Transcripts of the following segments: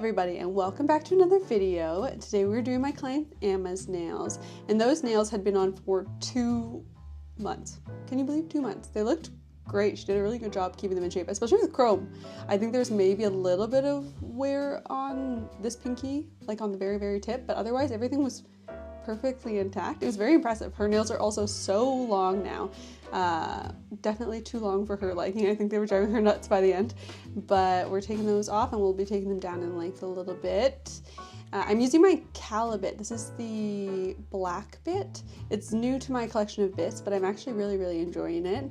everybody, and welcome back to another video. Today we're doing my client Emma's nails, and those nails had been on for 2 months. Can you believe 2 months? They looked great. She did a really good job keeping them in shape, especially with chrome. I think there's maybe a little bit of wear on this pinky, like on the very tip, but otherwise everything was perfectly intact. It was very impressive. Her nails are also so long now. Definitely too long for her liking. I think they were driving her nuts by the end, but we're taking those off and we'll be taking them down in length a little bit. I'm using my Cala bit. This is the black bit. It's new to my collection of bits, but I'm actually really enjoying it.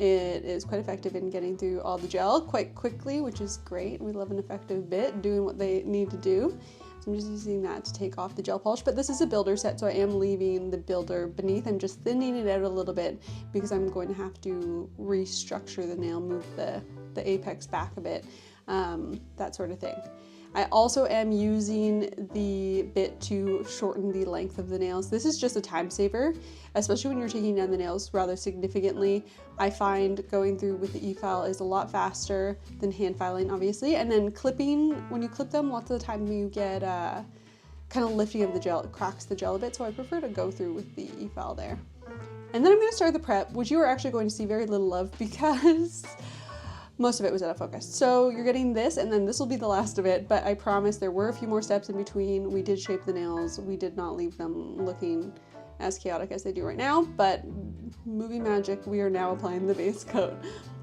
It is quite effective in getting through all the gel quite quickly, which is great. We love an effective bit doing what they need to do. So I'm just using that to take off the gel polish, but this is a builder set, so I am leaving the builder beneath. I'm just thinning it out a little bit because I'm going to have to restructure the nail, move the apex back a bit, that sort of thing. I also am using the bit to shorten the length of the nails. This is just a time saver, especially when you're taking down the nails rather significantly. I find going through with the e-file is a lot faster than hand filing, obviously. And then clipping, when you clip them, lots of the time you get kind of lifting of the gel. It cracks the gel a bit, so I prefer to go through with the e-file there. And then I'm going to start the prep, which you are actually going to see very little of because most of it was out of focus. So you're getting this, and then this will be the last of it, but I promise there were a few more steps in between. We did shape the nails. We did not leave them looking as chaotic as they do right now, but movie magic, we are now applying the base coat.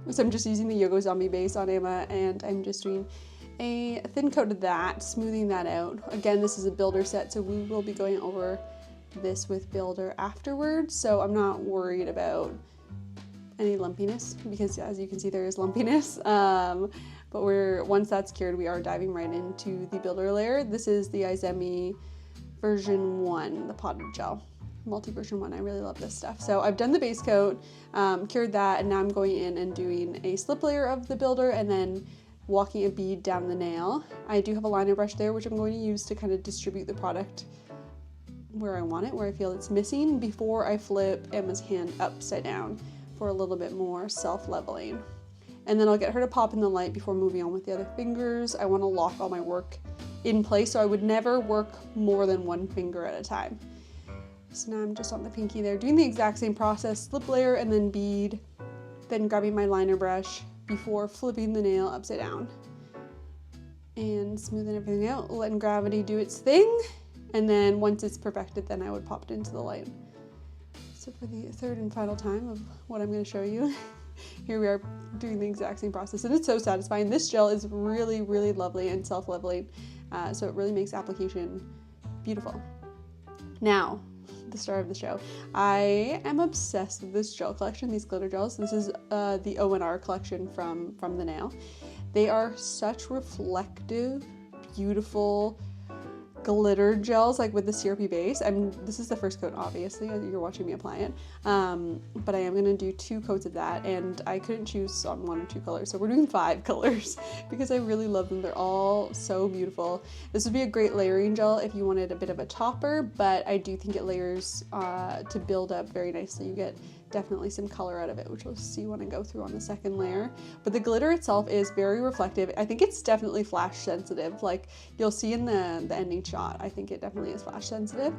So I'm just using the Yogo Zombie base on Emma, and I'm just doing a thin coat of that, smoothing that out. Again, this is a builder set, so we will be going over this with builder afterwards, so I'm not worried about any lumpiness, because as you can see there is lumpiness, but once that's cured, we are diving right into the builder layer. This is the Izemi version 1, the potted gel, multi-version 1. I really love this stuff. So I've done the base coat, cured that, and now I'm going in and doing a slip layer of the builder and then walking a bead down the nail. I do have a liner brush there, which I'm going to use to kind of distribute the product where I want it, where I feel it's missing, before I flip Emma's hand upside down for a little bit more self-leveling. And then I'll get her to pop in the light before moving on with the other fingers. I want to lock all my work in place, so I would never work more than one finger at a time. So now I'm just on the pinky there, doing the exact same process, slip layer and then bead, then grabbing my liner brush before flipping the nail upside down. And smoothing everything out, letting gravity do its thing. And then once it's perfected, then I would pop it into the light. So for the third and final time of what I'm going to show you, here we are doing the exact same process, and it's so satisfying. This gel is really lovely and self-leveling, so it really makes application beautiful. Now, the star of the show. I am obsessed with this gel collection, these glitter gels. This is the O&R collection from the nail. They are such reflective, beautiful glitter gels, like with the syrupy base. This is the first coat, obviously, you're watching me apply it, but I am going to do 2 coats of that, and I couldn't choose on 1 or 2 colors, so we're doing 5 colors because I really love them. They're all so beautiful. This would be a great layering gel if you wanted a bit of a topper, but I do think it layers to build up very nicely. You get definitely some color out of it, which we'll see when I go through on the second layer. But the glitter itself is very reflective. I think it's definitely flash sensitive, like you'll see in the ending shot. I think it definitely is flash sensitive,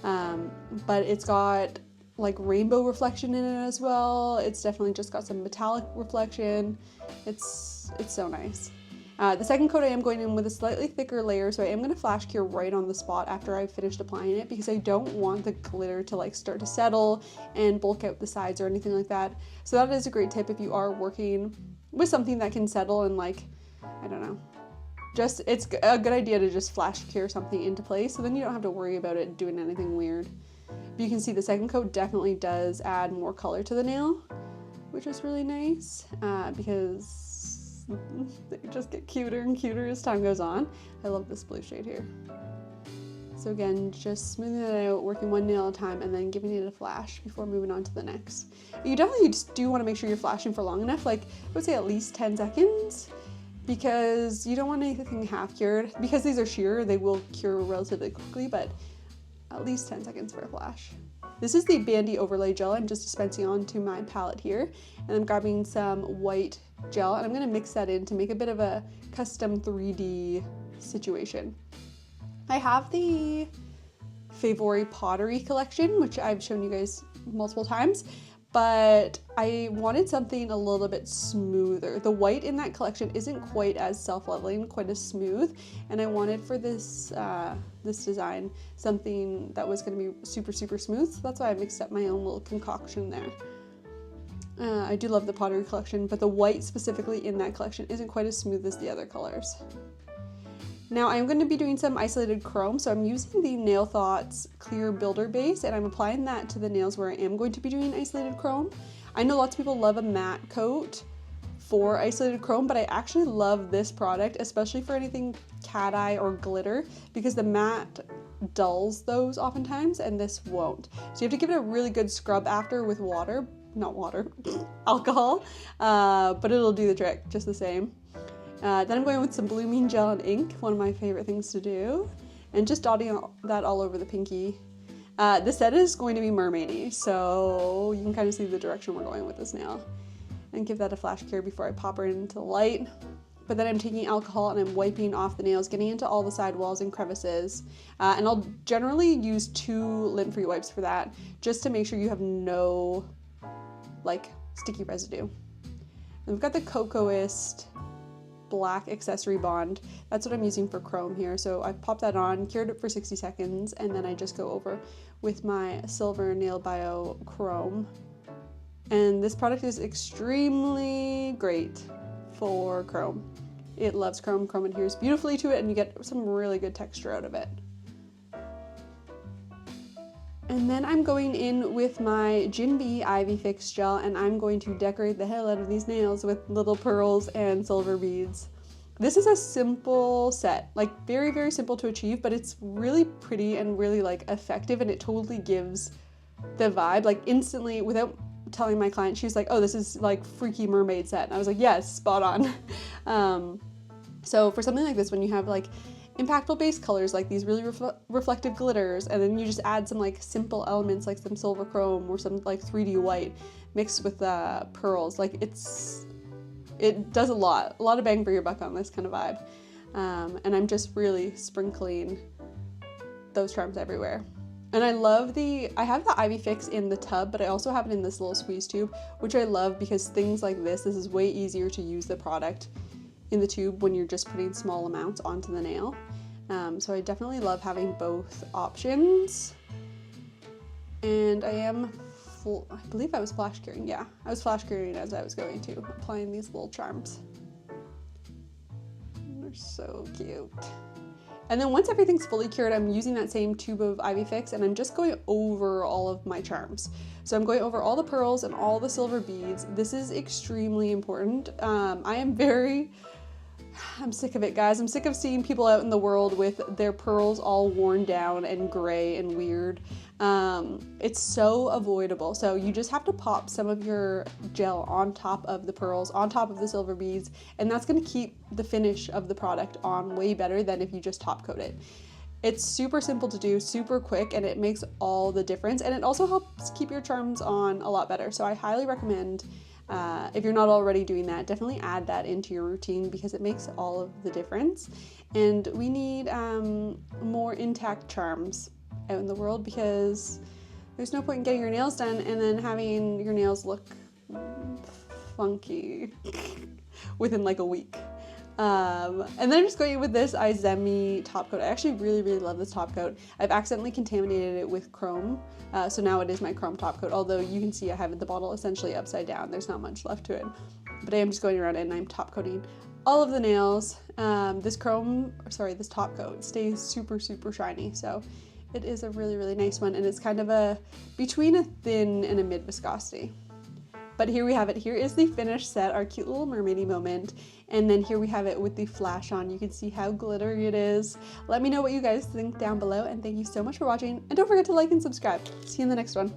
but it's got like rainbow reflection in it as well. It's definitely just got some metallic reflection. It's so nice. The second coat I am going in with a slightly thicker layer, so I am going to flash cure right on the spot after I've finished applying it, because I don't want the glitter to like start to settle and bulk out the sides or anything like that. So that is a great tip if you are working with something that can settle and, like, I don't know, just it's a good idea to just flash cure something into place, so then you don't have to worry about it doing anything weird. But you can see the second coat definitely does add more color to the nail, which is really nice, because they just get cuter and cuter as time goes on. I love this blue shade here. So again, just smoothing it out, working one nail at a time, and then giving it a flash before moving on to the next. You definitely just do want to make sure you're flashing for long enough, like I would say at least 10 seconds, because you don't want anything half cured. Because these are sheer, they will cure relatively quickly, but at least 10 seconds for a flash. This is the Bandy Overlay Gel I'm just dispensing onto my palette here, and I'm grabbing some white gel, and I'm going to mix that in to make a bit of a custom 3D situation. I have the Favori pottery collection, which I've shown you guys multiple times, but I wanted something a little bit smoother. The white in that collection isn't quite as self-leveling, quite as smooth, and I wanted for this this design something that was going to be super, super smooth, so that's why I mixed up my own little concoction there. I do love the pottery collection, but the white specifically in that collection isn't quite as smooth as the other colors. Now I'm going to be doing some isolated chrome, so I'm using the Nail Thoughts Clear Builder Base, and I'm applying that to the nails where I am going to be doing isolated chrome. I know lots of people love a matte coat for isolated chrome, but I actually love this product, especially for anything cat eye or glitter, because the matte dulls those oftentimes, and this won't. So you have to give it a really good scrub after with water, not water, alcohol, but it'll do the trick just the same. Then I'm going with some blooming gel and ink, one of my favorite things to do, and just dotting that all over the pinky. The set is going to be mermaidy, so you can kind of see the direction we're going with this nail. And give that a flash cure before I pop her into the light. But then I'm taking alcohol and I'm wiping off the nails, getting into all the side walls and crevices. And I'll generally use 2 lint-free wipes for that, just to make sure you have no, like, sticky residue. And we've got the Cocoist black accessory bond. That's what I'm using for chrome here. So I popped that on, cured it for 60 seconds, and then I just go over with my silver Nail Bio chrome. And this product is extremely great for chrome. It loves chrome. Chrome adheres beautifully to it, and you get some really good texture out of it. And then I'm going in with my Gin B Ivy Fix gel, and I'm going to decorate the hell out of these nails with little pearls and silver beads. This is a simple set, like very, very simple to achieve, but it's really pretty and really like effective, and it totally gives the vibe, like instantly, without telling my client. She's like, oh, this is like freaky mermaid set. And I was like, yes, spot on. So for something like this, when you have like impactful base colors like these really reflective glitters, and then you just add some like simple elements like some silver chrome or some like 3D white mixed with pearls, like it does a lot of bang for your buck on this kind of vibe. And I'm just really sprinkling those charms everywhere. And I have the Ivy Fix in the tub, but I also have it in this little squeeze tube, which I love because things like this is way easier to use the product in the tube when you're just putting small amounts onto the nail. So I definitely love having both options. And I believe I was flash curing. Yeah, I was flash curing as I was going to, applying these little charms. They're so cute. And then once everything's fully cured, I'm using that same tube of Ivy Fix, and I'm just going over all of my charms. So I'm going over all the pearls and all the silver beads. This is extremely important. I'm sick of it, guys. I'm sick of seeing people out in the world with their pearls all worn down and gray and weird. It's so avoidable. So you just have to pop some of your gel on top of the pearls, on top of the silver beads, and that's going to keep the finish of the product on way better than if you just top coat it. It's super simple to do, super quick, and it makes all the difference. And it also helps keep your charms on a lot better. So I highly recommend, if you're not already doing that, definitely add that into your routine because it makes all of the difference. And we need more intact charms out in the world, because there's no point in getting your nails done and then having your nails look funky within like a week. And then I'm just going with this Izemi top coat. I actually really, really love this top coat. I've accidentally contaminated it with chrome, so now it is my chrome top coat, although you can see I have the bottle essentially upside down. There's not much left to it, but I am just going around and I'm top coating all of the nails. This top coat stays super, super shiny, so it is a really, really nice one, and it's kind of between a thin and a mid viscosity. But here we have it. Here is the finished set, our cute little mermaidy moment. And then here we have it with the flash on. You can see how glittery it is. Let me know what you guys think down below, and thank you so much for watching. And don't forget to like and subscribe. See you in the next one.